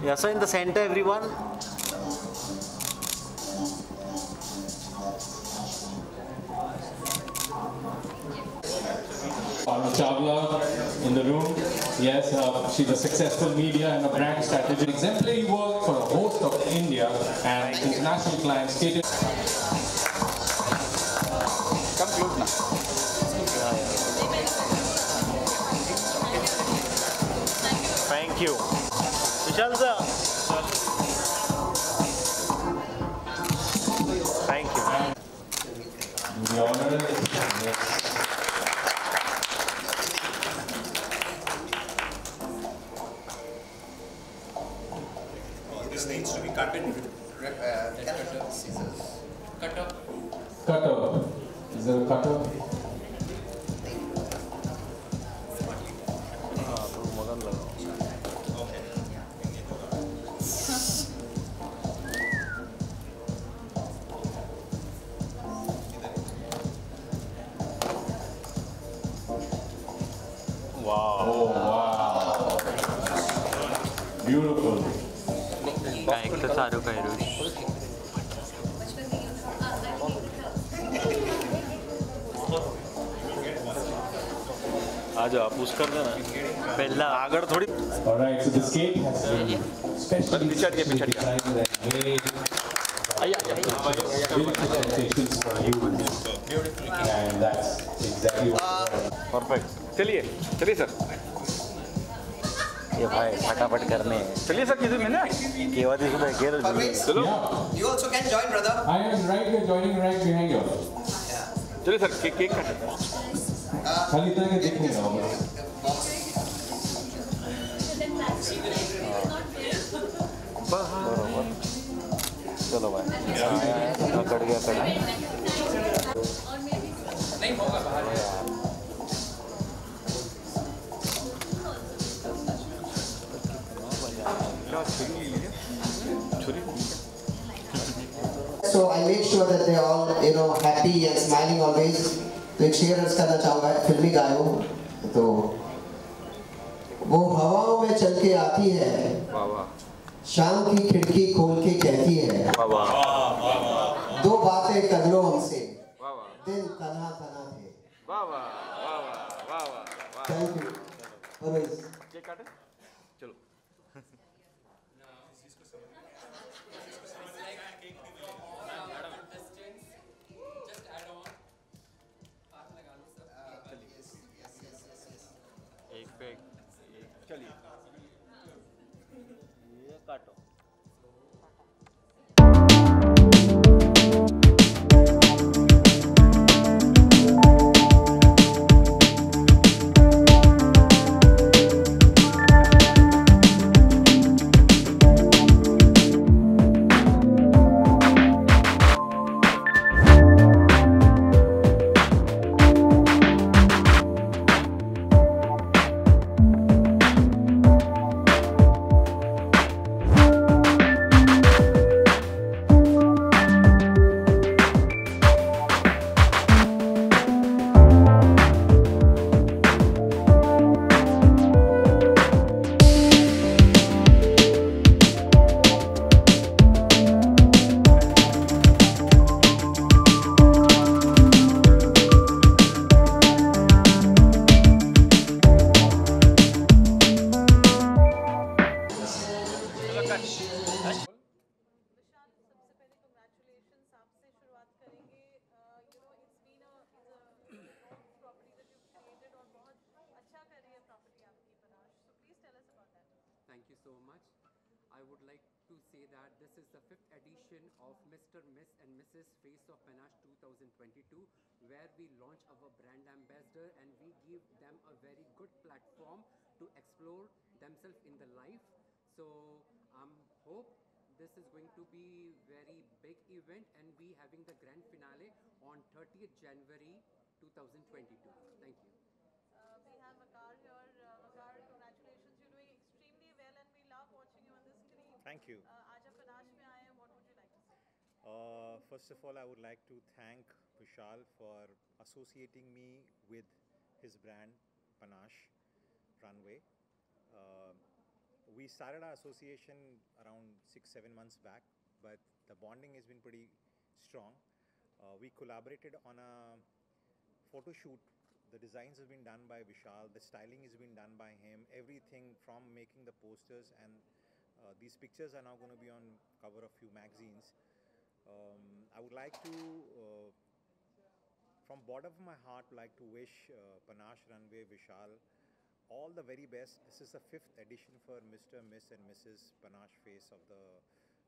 Yeah, so in the center, everyone. Chawla in the room. Yes, she's a successful media and a brand strategist. Exemplary work for a host of India and international clients. Come close now. Thank you. Vishal sir. Thank you. The honor. Yes. This needs to be cut in scissors. Cutter. Cutter. Is there a cutter? Wow. Oh wow. Beautiful. एक तो सारू कैरुश आ जाओ push कर देना पहला आगर थोड़ी. All right, so this cake has been specially designed and made presentations for you, and that's exactly what. Perfect. चलिए sir. ये भाई फटाफट करने चलिए सर किधर में ना केवा दी सुबह गेर चलो. Yeah, You also can join, brother. I am right here, joining right behind you. चलिए सर केक काट. खाली इतना के देखने का होगा. बरोबर चलो भाई कट गया नहीं होगा बाहर. So I make sure that they're all, happy and smiling always. तो एक शेर अर्ज करना चाहूँगा, फिल्मी गाय हूँ, तो वो हवाओं में चल के आती है, शाम की खिड़की खोल के कहती है, दो बातें कर लो हमसे, दिल तन्हा तन्हा थे. Thank you. Always. चलो. एक पे चलिए. ये काटो. Thank you so much. I would like to say that this is the 5th edition of Mr. Miss and Mrs. Face of Panache 2022, where we launch our brand ambassador and we give them a very good platform to explore themselves in the life. So hope this is going to be very big event, and we having the grand finale on 30th January 2022. Thank you. We have Makar here. Makar, congratulations. You're doing extremely well and we love watching you on the screen. Thank you. आज आप panache में आए हैं, what would you like to say? First of all, I would like to thank Vishal for associating me with his brand Panache Runway. We started our association around 6-7 months back, but the bonding has been pretty strong. We collaborated on a photo shoot. The designs have been done by Vishal, the styling has been done by him, everything from making the posters, and these pictures are now going to be on cover of few magazines. I would like to, from bottom of my heart, like to wish Panache Runway, Vishal, all the very best. This is the 5th edition for Mr., Miss and Mrs. Panache Face of the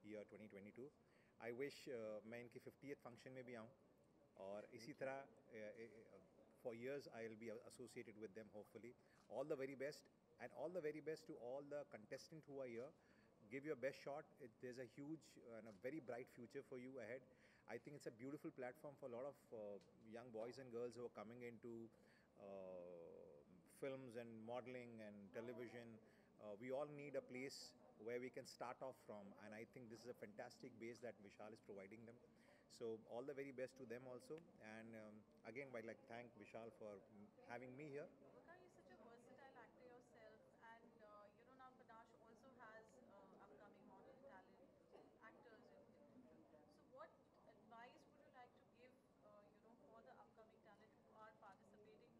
year 2022. I wish मैं इनकी 50th function में भी आऊँ और इसी तरह for years I'll be associated with them hopefully. All the very best, and all the very best to all the contestants who are here. Give your best shot. There's a huge and a very bright future for you ahead. I think it's a beautiful platform for a lot of young boys and girls who are coming into films and modeling and television. We all need a place where we can start off from, and I think this is a fantastic base that Vishal is providing them. So all the very best to them also, and again I'd like to thank Vishal for having me here. Vakar, you're such a versatile actor yourself, and now Panache also has upcoming model talent actors in future. So what advice would you like to give for the upcoming talent who are participating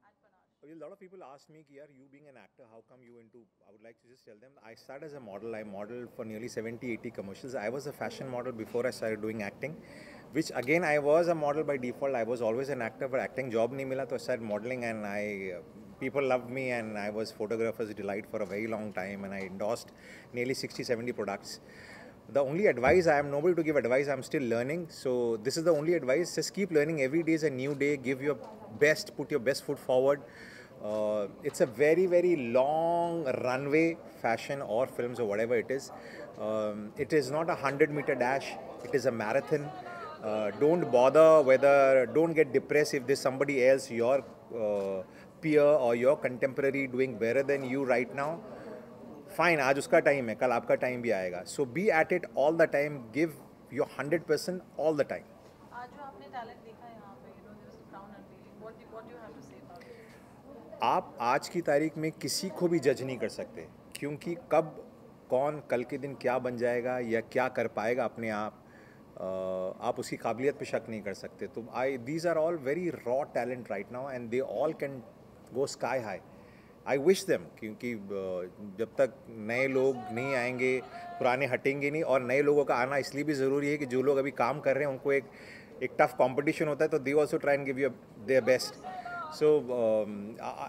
at Panache? A lot of people ask me, yaar, you being an actor, how come you into, I would like to just tell them, I started as a model. I modeled for nearly 70-80 commercials. I was a fashion model before I started doing acting, which again, I was a model by default. I was always an actor, but acting job nahi mila, so I started modeling, and people loved me, and I was photographer's delight for a very long time, and I endorsed nearly 60-70 products. The only advice, I am nobody to give advice, I'm still learning. So this is the only advice, just keep learning. Every day is a new day. Give your best, put your best foot forward. It's a very, very long runway, fashion or films or whatever it is. It is not a 100-meter dash, it is a marathon. Don't bother don't get depressed if there's somebody else, your peer or your contemporary doing better than you right now. Fine, आज उसका time है, कल आपका time भी आएगा. So be at it all the time, give your 100% all the time. आज जो आपने talent देखा है यहाँ पे, there was a crown unveiling. What do you have to say about it? आप आज की तारीख में किसी को भी जज नहीं कर सकते, क्योंकि कब कौन कल के दिन क्या बन जाएगा या क्या कर पाएगा अपने आप उसकी काबिलियत पे शक नहीं कर सकते. तो these are all very raw talent right now, and they all can go sky high. I wish them, क्योंकि जब तक नए लोग नहीं आएंगे, पुराने हटेंगे नहीं, और नए लोगों का आना इसलिए भी ज़रूरी है कि जो लोग अभी काम कर रहे हैं उनको एक टफ कंपटीशन होता है, तो they also try and give you their best. So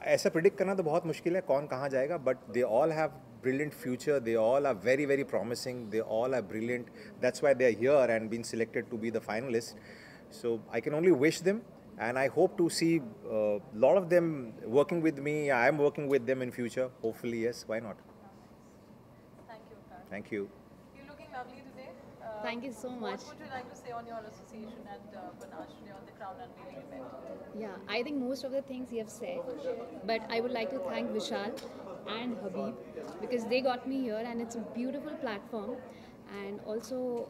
ऐसा प्रिडिक्ट करना तो बहुत मुश्किल है कौन कहाँ जाएगा, but they all have brilliant future. They all are very, very promising. They all are brilliant. That's why they are here and been selected to be the finalists. So I can only wish them. And I hope to see a lot of them working with me. I am working with them in future. Hopefully, yes. Why not? Thank you, Vakar. Thank you. You're looking lovely today. Thank you so much. What would you like to say on your association at Panache today on the crown unveiling event? Yeah, I think most of the things you have said, but I would like to thank Vishal and Habib because they got me here, and it's a beautiful platform. And also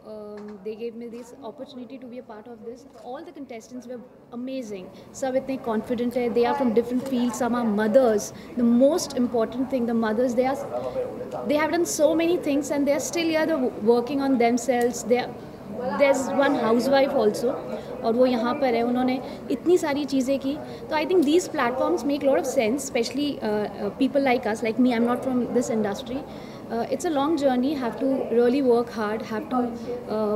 they gave me this opportunity to be a part of this. All the contestants were amazing. Sab itne confident hai. They are from different fields. Some are mothers. The most important thing, the mothers, they have done so many things, and they are still here. They're working on themselves. There's one housewife also, और वो यहाँ पर है. उन्होंने इतनी सारी चीज़ें की. So I think these platforms make a lot of sense, especially people like us, like me. I'm not from this industry. It's a long journey, have to really work hard, have to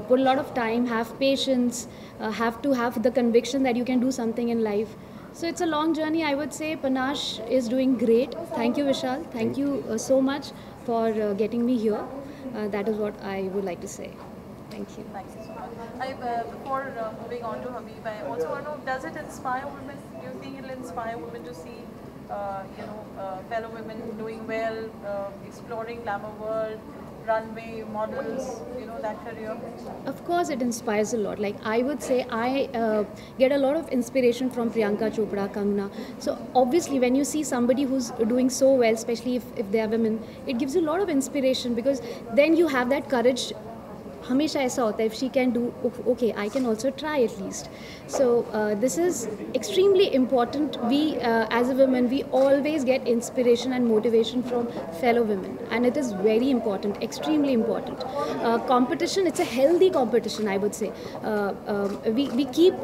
put a lot of time, have patience, have to have the conviction that you can do something in life. So it's a long journey. I would say Panache is doing great. Thank you, Vishal. Thank you so much for getting me here. That is what I would like to say. Thank you. Thank you so much. Before moving on to Habib, I also want to know, does it inspire women? Do you think it'll inspire women to see fellow women doing well, exploring glamour world, runway models, that career? Of course, it inspires a lot. Like I would say, I get a lot of inspiration from Priyanka Chopra, Kangana. So obviously, when you see somebody who's doing so well, especially if they are women, it gives you a lot of inspiration because then you have that courage. हमेशा ऐसा होता है, if she can do okay I can also try at least. So this is extremely important. We as a women we always get inspiration and motivation from fellow women, and it is very important, extremely important. Competition, it's a healthy competition, I would say. We keep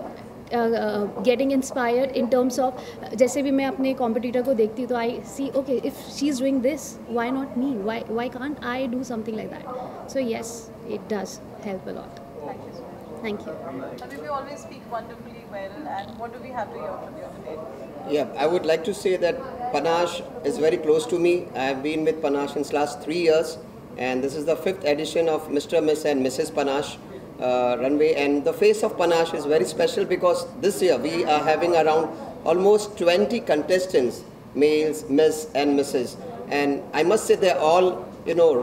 getting inspired in terms of जैसे भी मैं अपने competitor को देखती हूँ तो I see okay if she is doing this, why not me, why can't I do something like that. So yes, it does help a lot. Thank you so much. Thank you. Habib, you always speak wonderfully well, and what do we have to hear from you today? Yeah, I would like to say that Panache is very close to me. I have been with Panache since last 3 years, and this is the 5th edition of Mr. Miss and Mrs. Panache runway, and the face of Panache is very special because this year we are having around almost 20 contestants, males, Miss and Mrs. And I must say they're all,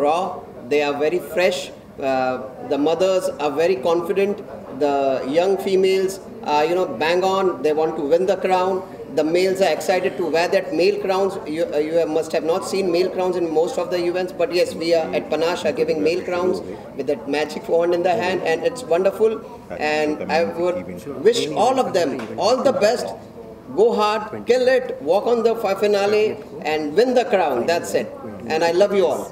raw. They are very fresh. The mothers are very confident. The young females are, bang on. They want to win the crown. The males are excited to wear that male crowns. You must have not seen male crowns in most of the events, but yes, we are at Panache are giving male crowns with that magic wand in the hand, and it's wonderful. And I would wish all of them all the best. Go hard, kill it, walk on the finale, and win the crown. That's it. And I love you all.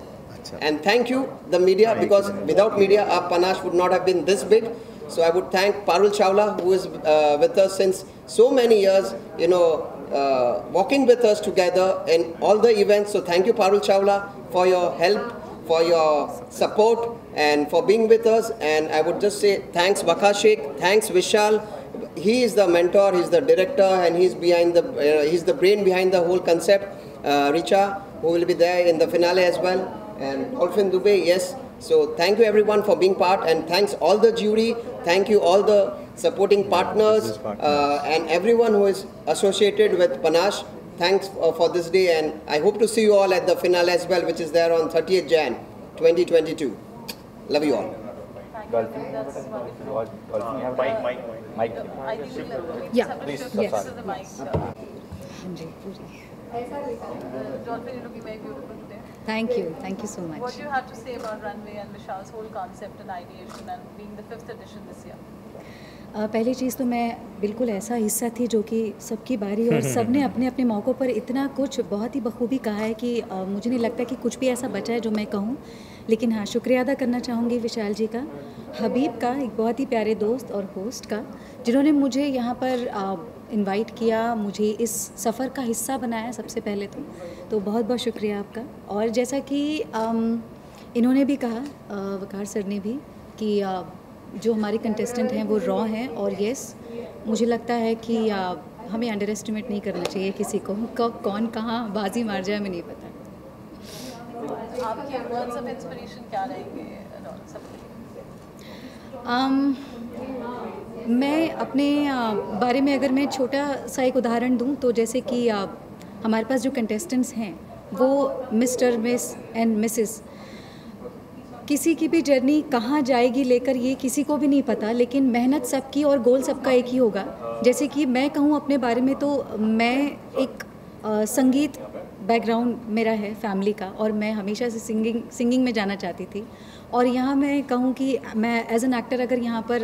And thank you, the media, because without media, our Panache would not have been this big. So I would thank Parul Chawla, who is with us since so many years, walking with us together in all the events. So thank you, Parul Chawla, for your help, for your support, and for being with us. And I would just say thanks, Waka Sheikh, thanks, Vishal. He is the mentor, he's the director, and he's the brain behind the whole concept. Richa, who will be there in the finale as well, and Olfin Dubey, yes. So thank you everyone for being part, and thanks all the jury, thank you all the supporting partners, and everyone who is associated with Panache. Thanks for this day, and I hope to see you all at the finale as well, which is there on 30th Jan 2022. Love you all. Thank you. That's wonderful. Mike. I think we'll Yeah. have to Please, shift yes. to the mic. हाँ जी, पूरी. Dolphin, you're looking very beautiful today. Thank you so What much. do you have to say about Runway and Vishal's whole concept and ideation and being the 5th edition this year? पहली चीज़ तो मैं बिल्कुल ऐसा हिस्सा थी जो कि सबकी बारी और सब ने अपने अपने मौक़ों पर इतना कुछ बहुत ही बखूबी कहा है कि मुझे नहीं लगता कि कुछ भी ऐसा बचा है जो मैं कहूँ. लेकिन हाँ, शुक्रिया अदा करना चाहूँगी विशाल जी का, हबीब का, एक बहुत ही प्यारे दोस्त और होस्ट का, जिन्होंने मुझे यहाँ पर इनवाइट किया, मुझे इस सफ़र का हिस्सा बनाया सबसे पहले तो बहुत बहुत शुक्रिया आपका. और जैसा कि इन्होंने भी कहा, वकार सर ने भी, कि जो हमारे कंटेस्टेंट हैं वो रॉ हैं. और येस, मुझे लगता है कि हमें अंडर एस्टिमेट नहीं करना चाहिए किसी को, कब कौन कहाँ बाजी मार जाए हमें नहीं पता. आपके वर्ड्स ऑफ इंस्पिरेशन क्या रहेंगे सबके लिए? मैं अपने बारे में अगर मैं छोटा सा एक उदाहरण दूं तो जैसे कि हमारे पास जो कंटेस्टेंट्स हैं वो मिस्टर, मिस एंड मिसेस, किसी की भी जर्नी कहाँ जाएगी लेकर ये किसी को भी नहीं पता, लेकिन मेहनत सबकी और गोल सबका एक ही होगा. जैसे कि मैं कहूँ अपने बारे में तो मैं एक संगीत बैकग्राउंड मेरा है फैमिली का, और मैं हमेशा से सिंगिंग में जाना चाहती थी. और यहाँ मैं कहूँ कि मैं एज एन एक्टर अगर यहाँ पर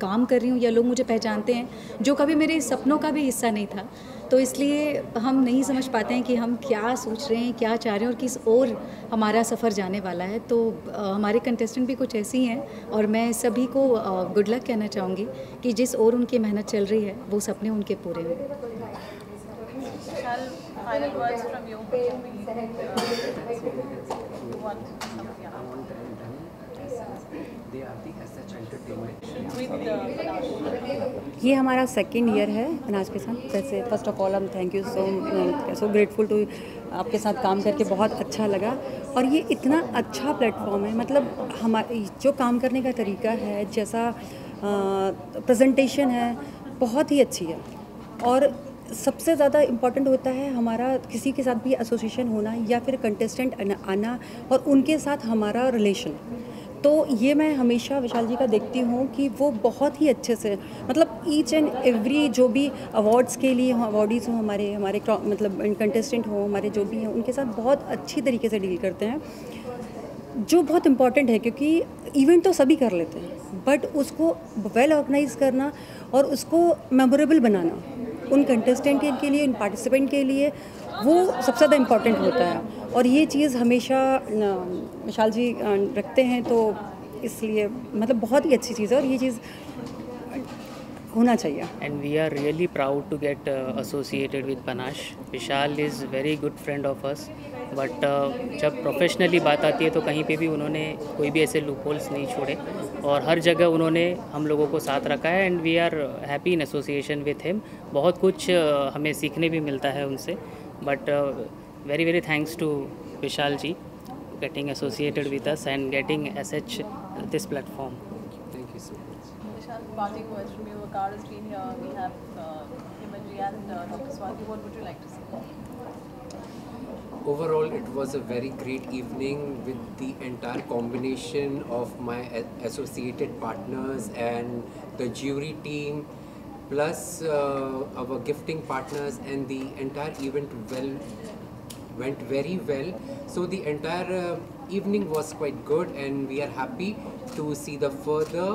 काम कर रही हूँ या लोग मुझे पहचानते हैं, जो कभी मेरे सपनों का भी हिस्सा नहीं था, तो इसलिए हम नहीं समझ पाते हैं कि हम क्या सोच रहे हैं, क्या चाह रहे हैं और किस ओर हमारा सफ़र जाने वाला है. तो हमारे कंटेस्टेंट भी कुछ ऐसी हैं, और मैं सभी को गुड लक कहना चाहूँगी कि जिस ओर उनकी मेहनत चल रही है वो सपने उनके पूरे हों. Final words from you. ये हमारा सेकेंड ईयर है पनाज के साथ. वैसे फर्स्ट ऑफ ऑल हम thank you so grateful to आपके साथ काम करके बहुत अच्छा लगा. और ये इतना अच्छा प्लेटफॉर्म है, मतलब हमारे जो काम करने का तरीका है, जैसा प्रेजेंटेशन है, बहुत ही अच्छी है. और सबसे ज़्यादा इम्पॉर्टेंट होता है हमारा किसी के साथ भी एसोसिएशन होना या फिर कंटेस्टेंट आना और उनके साथ हमारा रिलेशन. तो ये मैं हमेशा विशाल जी का देखती हूँ कि वो बहुत ही अच्छे से, मतलब ईच एंड एवरी जो भी अवार्ड्स के लिए अवार्डीज़ हों, हमारे मतलब कंटेस्टेंट हों, हमारे जो भी हैं, उनके साथ बहुत अच्छी तरीके से डील करते हैं. जो बहुत इम्पॉर्टेंट है, क्योंकि इवेंट तो सभी कर लेते हैं, बट उसको वेल ऑर्गेनाइज करना और उसको मेमोरेबल बनाना उन कंटेस्टेंट के लिए, उन पार्टिसिपेंट के लिए, वो सबसे ज़्यादा इम्पॉर्टेंट होता है। और ये चीज़ हमेशा विशाल जी रखते हैं, तो इसलिए मतलब बहुत ही अच्छी चीज़ है और ये चीज़ होना चाहिए। And we are really proud to get associated with Panache. Vishal is very good friend of us, but जब प्रोफेशनली बात आती है तो कहीं पे भी उन्होंने कोई भी ऐसे लूपहोल्स नहीं छोड़े और हर जगह उन्होंने हम लोगों को साथ रखा है। And we are happy in association with him. बहुत कुछ हमें सीखने भी मिलता है उनसे, but very very thanks to Vishal ji getting associated with us and getting SH this platform. Thank you so much. Vishal, parting words from you. Vakar has been here. We have Himanji and Dr. Swati. What would you like to say? Overall, it was a very great evening with the entire combination of my associated partners and the jury team, plus our gifting partners, and the entire event went very well. So the entire evening was quite good, and we are happy to see the further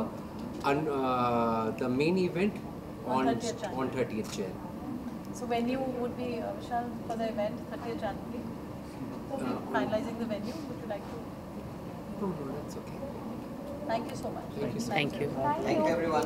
the main event on 30th Jan. So venue would be Vishal for the event 30th January. Finalizing the venue. Would you like to? No, that's okay. Thank you so much. Thank you. Thank you. Thank you everyone.